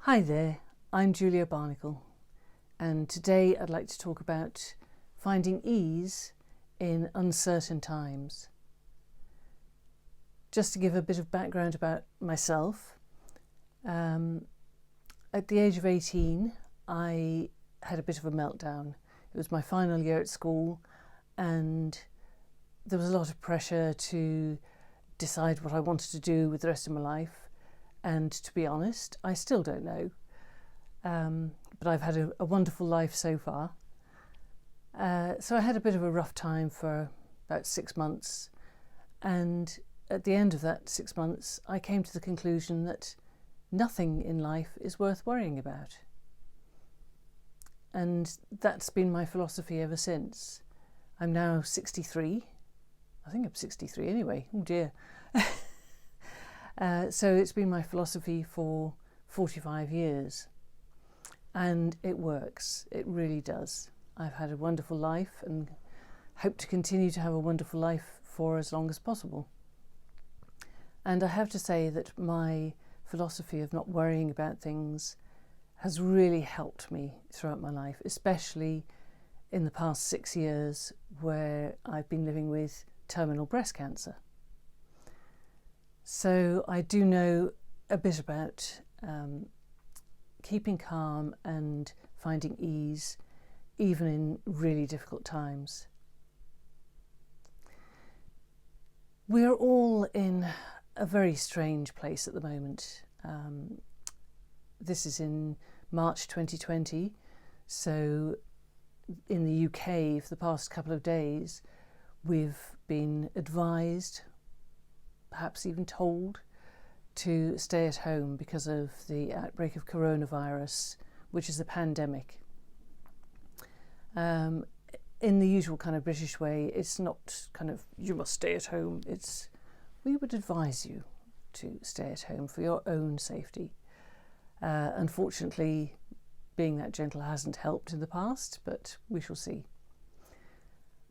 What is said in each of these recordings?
Hi there, I'm Julia Barnickle, and today I'd like to talk about finding ease in uncertain times. Just to give a bit of background about myself, at the age of 18 I had a bit of a meltdown. It was my final year at school and there was a lot of pressure to decide what I wanted to do with the rest of my life. And to be honest, I still don't know. But I've had a wonderful life so far. So I had a bit of a rough time for about 6 months. And at the end of that 6 months, I came to the conclusion that nothing in life is worth worrying about. And that's been my philosophy ever since. I'm now 63. I think I'm 63 anyway. Oh dear. So it's been my philosophy for 45 years and it works, it really does. I've had a wonderful life and hope to continue to have a wonderful life for as long as possible. And I have to say that my philosophy of not worrying about things has really helped me throughout my life, especially in the past 6 years where I've been living with terminal breast cancer. So I do know a bit about keeping calm and finding ease even in really difficult times. We're all in a very strange place at the moment. This is in March 2020, so in the UK for the past couple of days we've been advised, perhaps even told, to stay at home because of the outbreak of coronavirus, which is a pandemic. In the usual kind of British way, it's not kind of you must stay at home, it's we would advise you to stay at home for your own safety. Unfortunately, being that gentle hasn't helped in the past, but we shall see.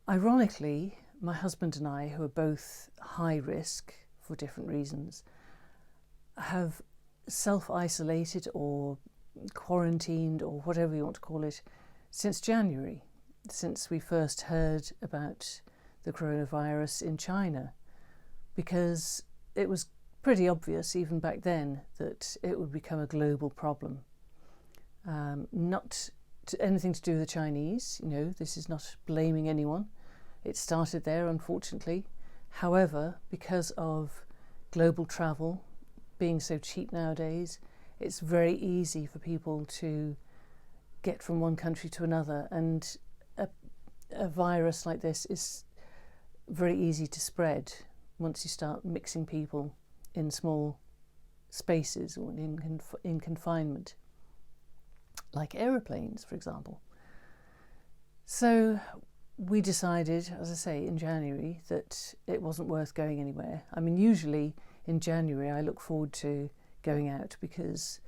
Ironically, my husband and I, who are both high risk for different reasons, have self-isolated or quarantined or whatever you want to call it since January, since we first heard about the coronavirus in China, because it was pretty obvious even back then that it would become a global problem. Not anything to do with the Chinese, this is not blaming anyone. It started there, unfortunately. However, because of global travel being so cheap nowadays, it's very easy for people to get from one country to another, and a virus like this is very easy to spread once you start mixing people in small spaces or in confinement, like aeroplanes, for example. So we decided, as I say, in January that it wasn't worth going anywhere. I mean, usually in January I look forward to going out because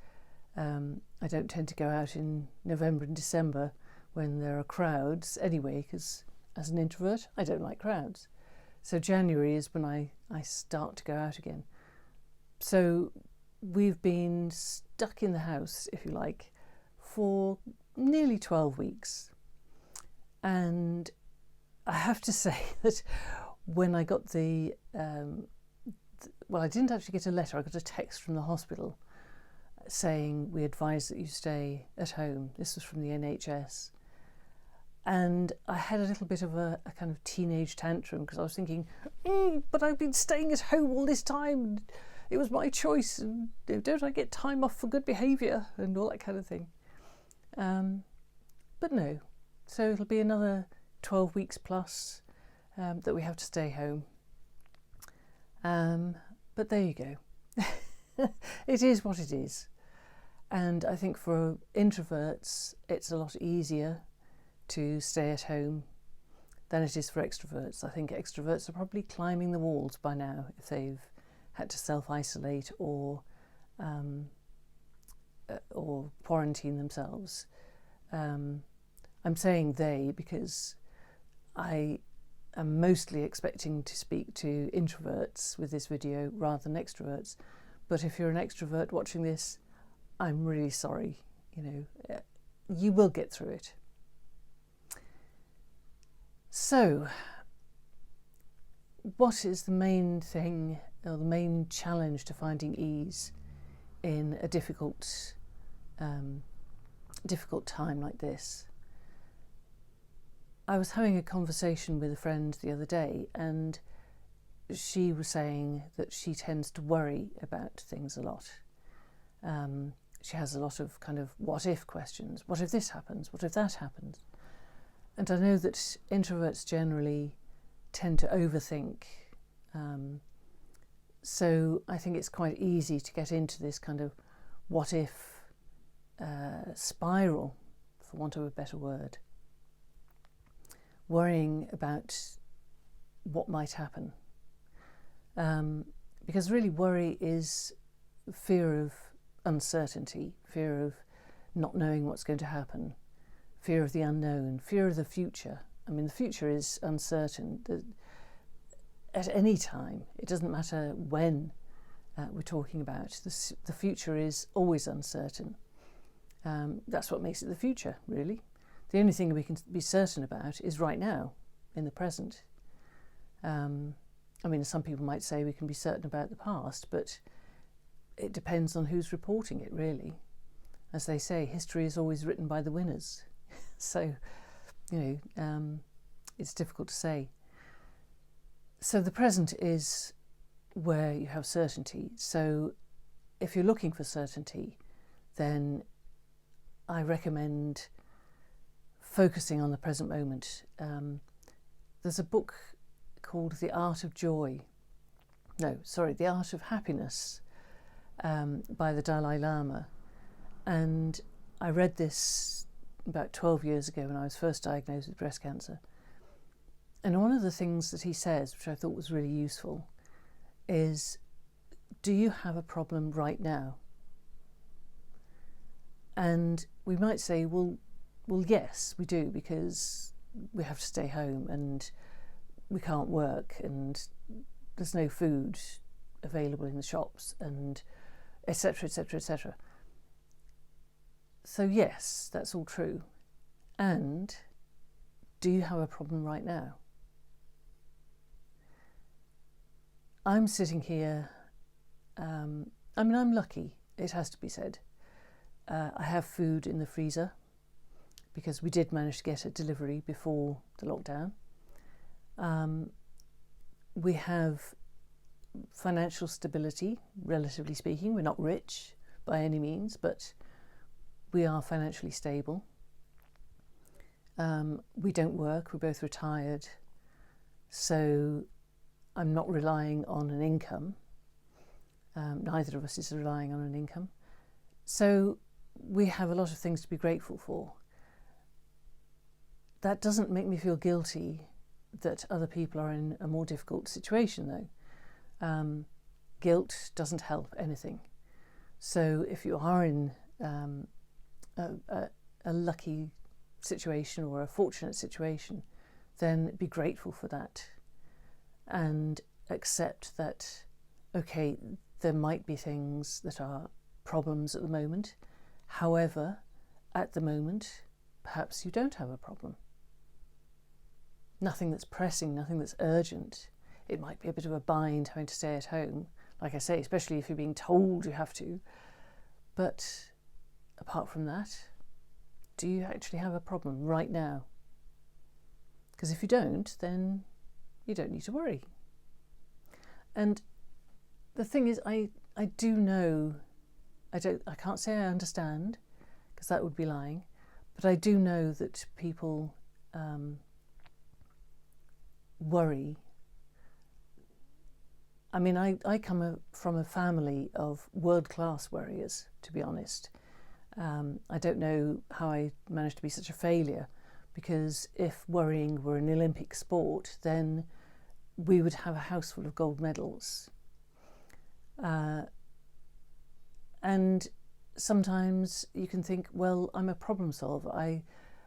I don't tend to go out in November and December when there are crowds anyway, because as an introvert I don't like crowds. So January is when I start to go out again. So we've been stuck in the house, if you like, for nearly 12 weeks. And I have to say that when I got well, I didn't actually get a letter, I got a text from the hospital saying we advise that you stay at home. This was from the NHS. And I had a little bit of a kind of teenage tantrum because I was thinking, but I've been staying at home all this time. It was my choice. And don't I get time off for good behaviour and all that kind of thing? But no. So it'll be another 12 weeks plus that we have to stay home. But there you go. It is what it is. And I think for introverts, it's a lot easier to stay at home than it is for extroverts. I think extroverts are probably climbing the walls by now if they've had to self-isolate or quarantine themselves. I'm saying they because I am mostly expecting to speak to introverts with this video rather than extroverts. But if you're an extrovert watching this, I'm really sorry. You will get through it. So, what is the main thing, or the main challenge to finding ease in a difficult time like this? I was having a conversation with a friend the other day, and she was saying that she tends to worry about things a lot. She has a lot of kind of what if questions. What if this happens? What if that happens? And I know that introverts generally tend to overthink. So I think it's quite easy to get into this kind of what if spiral, for want of a better word. Worrying about what might happen. Because really worry is fear of uncertainty, fear of not knowing what's going to happen, fear of the unknown, fear of the future. I mean, the future is uncertain at any time. It doesn't matter when we're talking about. The future is always uncertain. That's what makes it the future, really. The only thing we can be certain about is right now, in the present. I mean, some people might say we can be certain about the past, but it depends on who's reporting it, really. As they say, history is always written by the winners. So, it's difficult to say. So the present is where you have certainty. So if you're looking for certainty, then I recommend focusing on the present moment. There's a book called The Art of Happiness by the Dalai Lama. And I read this about 12 years ago when I was first diagnosed with breast cancer. And one of the things that he says, which I thought was really useful, is, do you have a problem right now? And we might say, well, yes, we do, because we have to stay home and we can't work and there's no food available in the shops, and etc., etc., etc. So yes, that's all true. And do you have a problem right now? I'm sitting here, I'm lucky, it has to be said. I have food in the freezer because we did manage to get a delivery before the lockdown. We have financial stability, relatively speaking. We're not rich by any means, but we are financially stable. We don't work, we're both retired, so I'm not relying on an income. Neither of us is relying on an income. So we have a lot of things to be grateful for. That doesn't make me feel guilty that other people are in a more difficult situation, though. Guilt doesn't help anything. So if you are in a lucky situation or a fortunate situation, then be grateful for that and accept that, okay, there might be things that are problems at the moment. However, at the moment, perhaps you don't have a problem. Nothing that's pressing, nothing that's urgent. It might be a bit of a bind having to stay at home, like I say, especially if you're being told you have to. But apart from that, do you actually have a problem right now? Because if you don't, then you don't need to worry. And the thing is, I do know, I can't say I understand, because that would be lying, but I do know that people worry. I mean, I come from a family of world-class worriers, to be honest. I don't know how I managed to be such a failure, because if worrying were an Olympic sport, then we would have a house full of gold medals. And sometimes you can think, well, I'm a problem solver.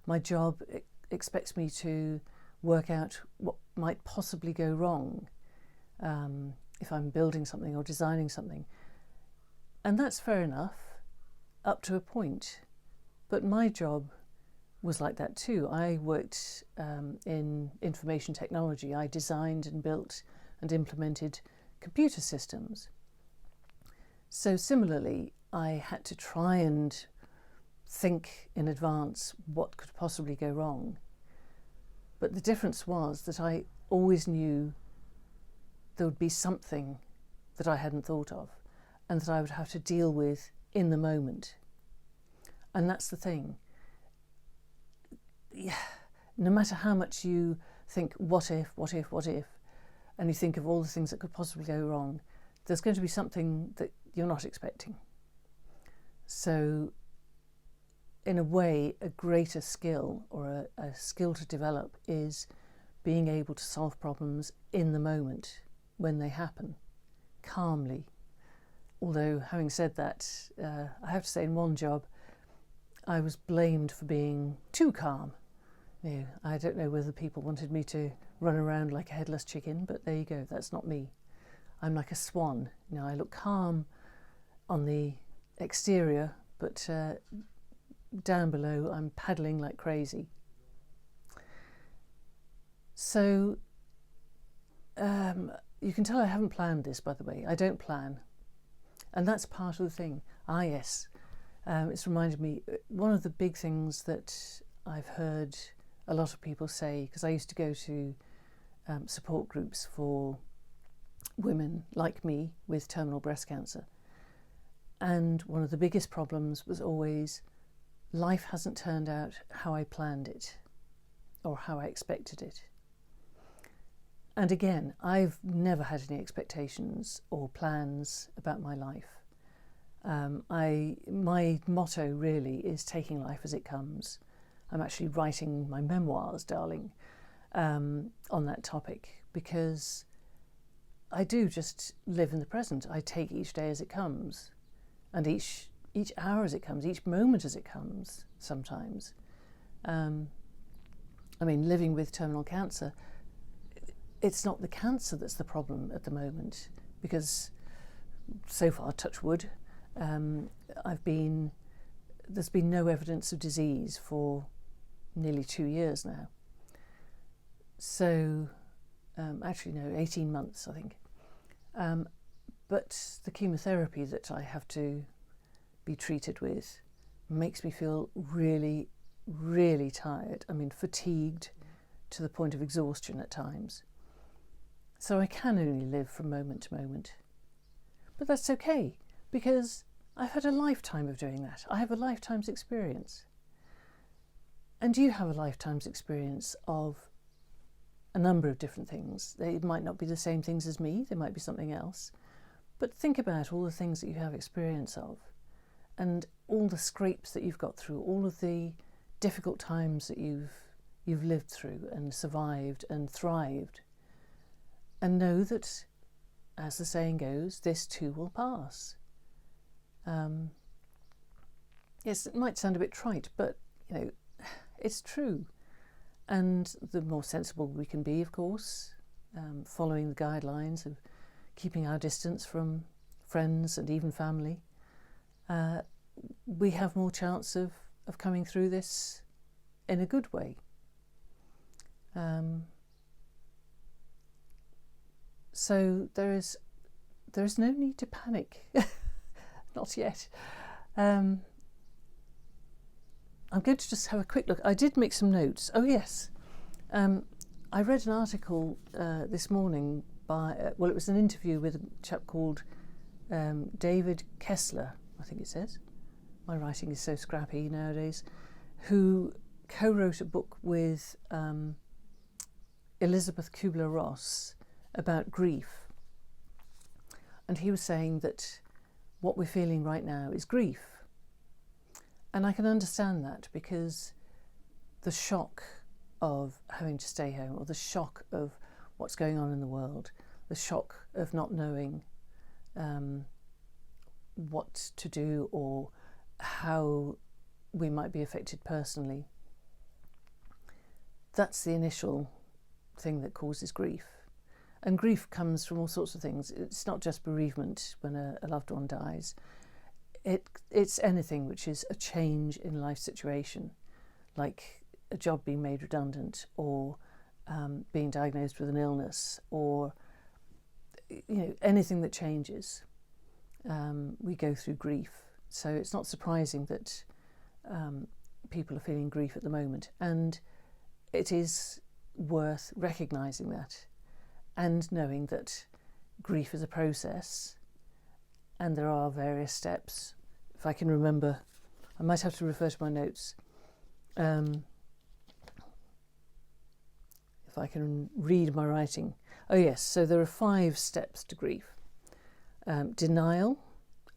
My job expects me to work out what might possibly go wrong if I'm building something or designing something. And that's fair enough. up to a point. But my job was like that too. I worked in information technology. I designed and built and implemented computer systems. So similarly, I had to try and think in advance what could possibly go wrong. But the difference was that I always knew there would be something that I hadn't thought of and that I would have to deal with in the moment. And that's the thing. Yeah, no matter how much you think, what if, and you think of all the things that could possibly go wrong, there's going to be something that you're not expecting. So, in a way, a greater skill or a skill to develop is being able to solve problems in the moment when they happen, calmly. Although, having said that, I have to say in one job, I was blamed for being too calm. You know, I don't know whether people wanted me to run around like a headless chicken, but there you go, that's not me. I'm like a swan. You know, I look calm on the exterior, but down below I'm paddling like crazy. So you can tell I haven't planned this, by the way. I don't plan. And that's part of the thing. Ah, yes. It's reminded me, one of the big things that I've heard a lot of people say, because I used to go to support groups for women like me with terminal breast cancer. And one of the biggest problems was always, life hasn't turned out how I planned it or how I expected it. And again, I've never had any expectations or plans about my life. My motto really is taking life as it comes. I'm actually writing my memoirs, darling, on that topic, because I do just live in the present. I take each day as it comes, and each hour as it comes, each moment as it comes sometimes. I mean, living with terminal cancer, it's not the cancer that's the problem at the moment, because so far, touch wood, there's been no evidence of disease for nearly 2 years now. So, actually no, 18 months I think. But the chemotherapy that I have to be treated with makes me feel really, really tired. I mean, fatigued to the point of exhaustion at times. So I can only live from moment to moment. But that's okay, because I've had a lifetime of doing that. I have a lifetime's experience. And you have a lifetime's experience of a number of different things. They might not be the same things as me, they might be something else. But think about all the things that you have experience of, and all the scrapes that you've got through, all of the difficult times that you've lived through and survived and thrived. And know that, as the saying goes, this too will pass. Yes, it might sound a bit trite, but you know, it's true. And the more sensible we can be, of course, following the guidelines of keeping our distance from friends and even family, we have more chance of coming through this in a good way. So there is no need to panic. Not yet. I'm going to just have a quick look. I did make some notes. Oh yes, I read an article this morning by, it was an interview with a chap called David Kessler, I think it says. My writing is so scrappy nowadays. Who co-wrote a book with Elizabeth Kubler-Ross about grief. And he was saying that what we're feeling right now is grief. And I can understand that, because the shock of having to stay home, or the shock of what's going on in the world, the shock of not knowing what to do or how we might be affected personally, that's the initial thing that causes grief. And grief comes from all sorts of things. It's not just bereavement when a loved one dies. it's anything which is a change in life situation, like a job being made redundant, or being diagnosed with an illness, or anything that changes. We go through grief, so it's not surprising that people are feeling grief at the moment, and it is worth recognising that and knowing that grief is a process and there are various steps. If I can remember, I might have to refer to my notes. If I can read my writing. Oh yes, so there are 5 steps to grief. Denial,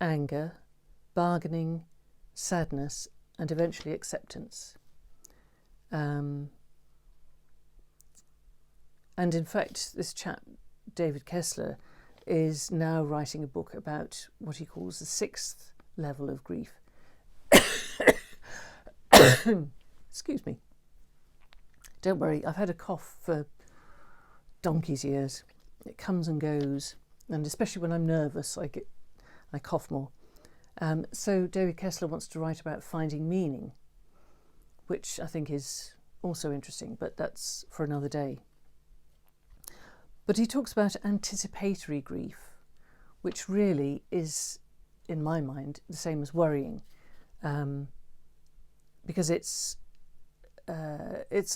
anger, bargaining, sadness, and eventually acceptance. And in fact, this chap, David Kessler, is now writing a book about what he calls the 6th level of grief. Excuse me. Don't worry, I've had a cough for donkey's years. It comes and goes, and especially when I'm nervous, I cough more. So David Kessler wants to write about finding meaning, which I think is also interesting, but that's for another day. But he talks about anticipatory grief, which really is, in my mind, the same as worrying, because it's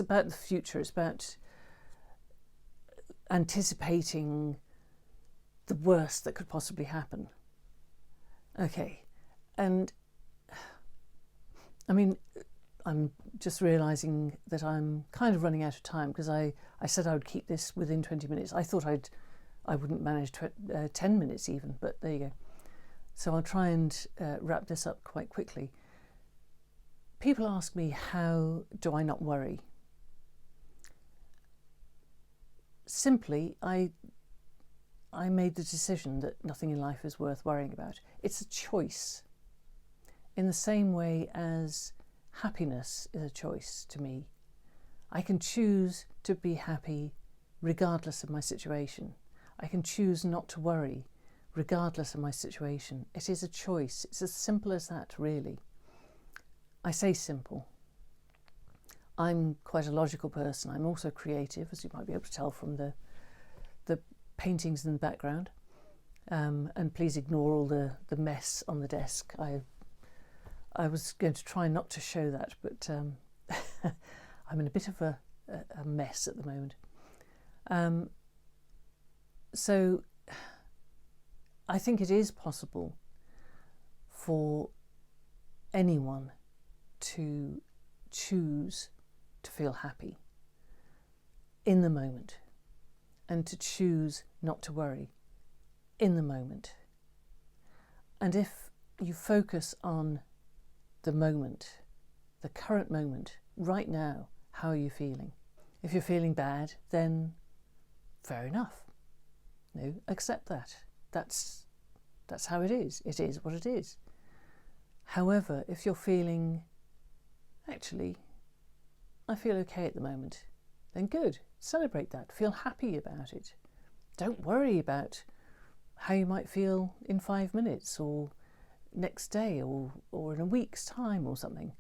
about the future. It's about anticipating the worst that could possibly happen. Okay, and I mean, I'm just realising that I'm kind of running out of time, because I said I would keep this within 20 minutes. I thought I wouldn't manage 10 minutes even, but there you go. So I'll try and wrap this up quite quickly. People ask me, how do I not worry? Simply, I made the decision that nothing in life is worth worrying about. It's a choice, in the same way as happiness is a choice to me. I can choose to be happy regardless of my situation. I can choose not to worry regardless of my situation. It is a choice. It's as simple as that, really. I say simple. I'm quite a logical person. I'm also creative, as you might be able to tell from the paintings in the background. And please ignore all the mess on the desk. I was going to try not to show that, but I'm in a bit of a mess at the moment. So I think it is possible for anyone to choose to feel happy in the moment, and to choose not to worry in the moment. And if you focus on the moment, the current moment, right now, how are you feeling? If you're feeling bad, then fair enough. Accept that. That's how it is. It is what it is. However, if you're feeling, actually, I feel okay at the moment, then good. Celebrate that. Feel happy about it. Don't worry about how you might feel in 5 minutes or next day or in a week's time or something.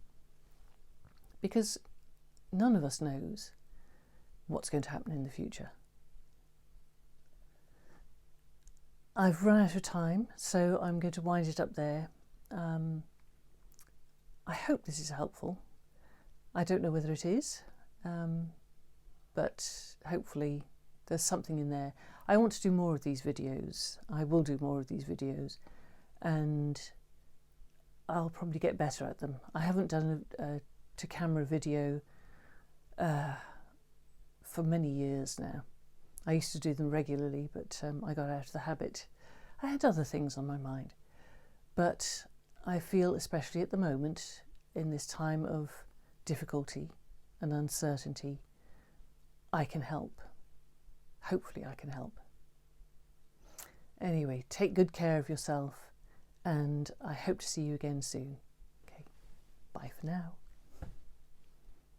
Because none of us knows what's going to happen in the future. I've run out of time, so I'm going to wind it up there. I hope this is helpful. I don't know whether it is, but hopefully there's something in there. I want to do more of these videos. I will do more of these videos, and I'll probably get better at them. I haven't done a to-camera video for many years now. I used to do them regularly, but I got out of the habit. I had other things on my mind. But I feel, especially at the moment, in this time of difficulty and uncertainty, I can help. Hopefully I can help. Anyway, take good care of yourself, and I hope to see you again soon. Okay, bye for now.